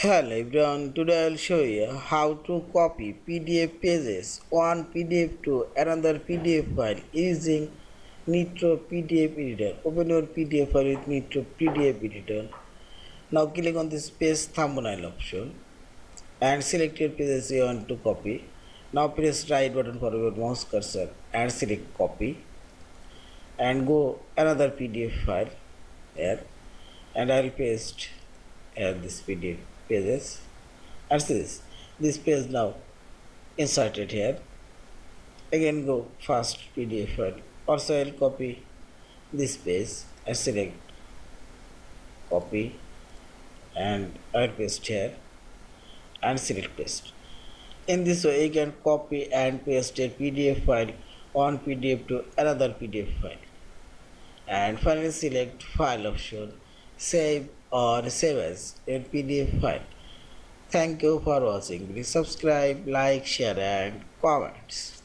Hello everyone, today I will show you how to copy PDF pages one PDF to another PDF file using Nitro PDF Editor. Open your PDF file with Nitro PDF Editor. Now click on this paste thumbnail option and select your pages you want to copy. Now press right button for your mouse cursor and select copy and go another PDF file here, and I will paste here this PDF pages. And see this page now inserted here. Again go first PDF file. Also I'll copy this page and select copy and I'll paste here and select paste. In this way you can copy and paste a PDF file one PDF to another PDF file. And finally select file option, save or save as a PDF file. Thank you for watching. Please subscribe, like, share and comments.